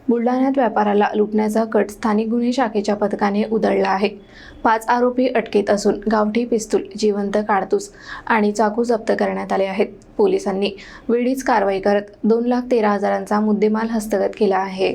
बुलढाण्यात व्यापाराला लुटण्याचा कट स्थानिक गुन्हे शाखेच्या पथकाने उधळला आहे। 5 आरोपी अटकेत असून गावठी पिस्तूल, जिवंत काडतूस आणि चाकू जप्त करण्यात आले आहेत। पोलिसांनी वेळीच कारवाई करत 2,13,000चा मुद्देमाल हस्तगत केला आहे।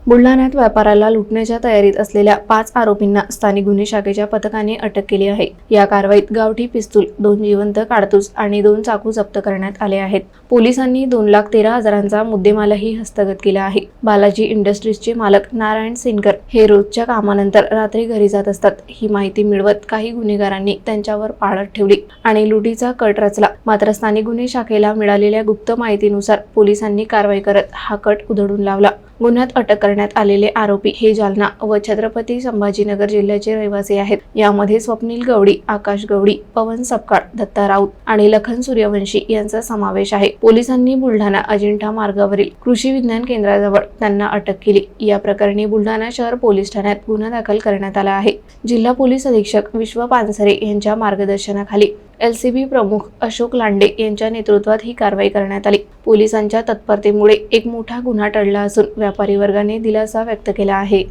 बुलढाण्यात व्यापाराला लुटण्याच्या तयारीत असलेल्या 5 आरोपींना स्थानिक गुन्हे शाखेच्या पथकाने अटक केली आहे। या कारवाईत गावठी पिस्तूल, 2 जिवंत काडतूस आणि 2 चाकू जप्त करण्यात आले आहेत। पोलिसांनी 2,13,000चा मुद्देमालही हस्तगत केला आहे। बालाजी इंडस्ट्रीजचे मालक नारायण सिनकर हे रोजच्या कामानंतर रात्री घरी जात असतात। ही माहिती मिळवत काही गुन्हेगारांनी त्यांच्यावर पाळत ठेवली आणि लुटीचा कट रचला। मात्र स्थानिक गुन्हे शाखेला मिळालेल्या गुप्त माहितीनुसार पोलिसांनी कारवाई करत हा कट उधळून लावला। गुन्ह्यात अटक करण्यात आलेले आरोपी हे जालना व छत्रपती संभाजीनगर जिल्ह्याचे रहिवासी आहेत। यामध्ये स्वप्नील गवडी, आकाश गवडी, पवन सपकाळ, दत्ता राऊत आणि लखन सूर्यवंशी यांचा समावेश आहे। पोलिसांनी बुलढाणा अजिंठा मार्गावरील कृषी विज्ञान केंद्राजवळ त्यांना अटक केली। या प्रकरणी बुलढाणा शहर पोलीस ठाण्यात गुन्हा दाखल करण्यात आला आहे। जिल्हा पोलीस अधीक्षक विश्व पानसरे यांच्या मार्गदर्शनाखाली LCB प्रमुख अशोक लांडे यांच्या नेतृत्वात ही कारवाई करण्यात आली। पोलिसांच्या तत्परतेमुळे एक मोठा गुन्हा टळला असून व्यापारी वर्गाने दिलासा व्यक्त केला आहे।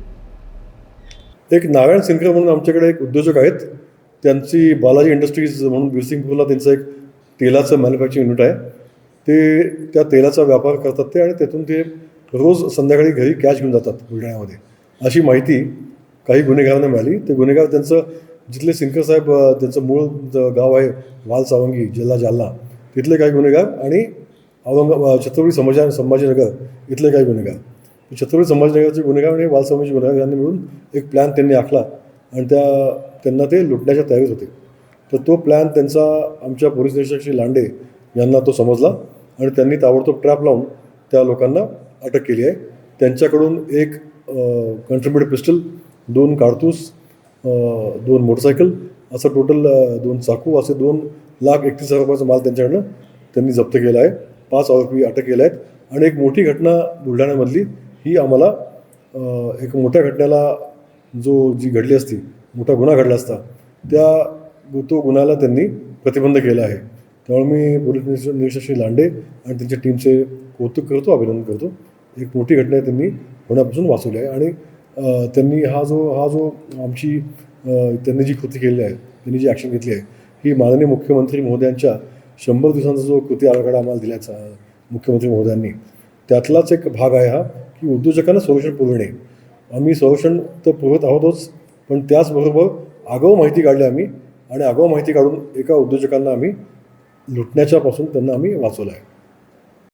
एक नारायण सिनकर म्हणून आमच्याकडे एक उद्योजक आहेत। त्यांची बालाजी इंडस्ट्रीज म्हणून बिरसिंगपूरला त्यांचं एक तेलाचं मॅन्युफॅक्चरिंग युनिट आहे। ते त्या तेलाचा व्यापार करतात ते आणि त्यातून ते रोज संध्याकाळी घरी कॅश घेऊन जातात बुलढाण्यामध्ये, अशी माहिती काही गुन्हेगारांना मिळाली। ते गुन्हेगार त्यांचं जिथले सिनकर साहेब त्यांचं मूळ गाव आहे वालसावंगी, जिल्हा जालना, तिथले काही गुन्हेगार आणि छत्रपती संभाजीनगर इथले काही गुन्हेगार, छत्रपती संभाजीनगरचे गुन्हेगार आणि वालसावंगीचे गुन्हेगार यांनी मिळून एक प्लॅन त्यांनी आखला आणि त्यांना ते लुटण्याच्या तयारीत होते। तर तो प्लॅन त्यांचा आमच्या पोलीस निरीक्षक श्री लांडे यांना तो समजला आणि त्यांनी ताबडतोब ट्रॅप लावून त्या लोकांना अटक केली आहे। त्यांच्याकडून एक कंट्रीब्युटेड पिस्टल, 2 काडतूस, 2 मोटरसायकल, असं टोटल 2 चाकू, असे 2,31,000 रुपयाचा माल त्यांच्याकडनं त्यांनी जप्त केला आहे। 5 आरोपी अटक केले आहेत आणि एक मोठी घटना बुलढाण्यामधली ही आम्हाला एक मोठ्या घटनेला जी घडली असती, मोठा गुन्हा घडला असता, तो गुन्ह्याला त्यांनी प्रतिबंध केला आहे। त्यामुळे मी पोलीस निरीक्षक श्री लांडे आणि त्यांच्या टीमचे कौतुक करतो, अभिनंदन करतो। एक मोठी घटना त्यांनी होण्यापासून वाचवली आहे आणि त्यांनी हा जो त्यांनी जी कृती केली आहे, त्यांनी जी ॲक्शन घेतली आहे, ही माननीय मुख्यमंत्री महोदयांच्या 100 दिवसांचा जो कृती आराखडा आम्हाला दिल्याचा मुख्यमंत्री महोदयांनी, त्यातलाच एक भाग आहे हा की उद्योजकांना संरक्षण पुरवणे। आम्ही संरक्षण तर पुरवत आहोतच, पण त्याचबरोबर आगाऊ माहिती काढली आम्ही आणि आगाऊ माहिती काढून एका उद्योजकांना आम्ही लुटण्याच्यापासून त्यांना आम्ही वाचवलं आहे।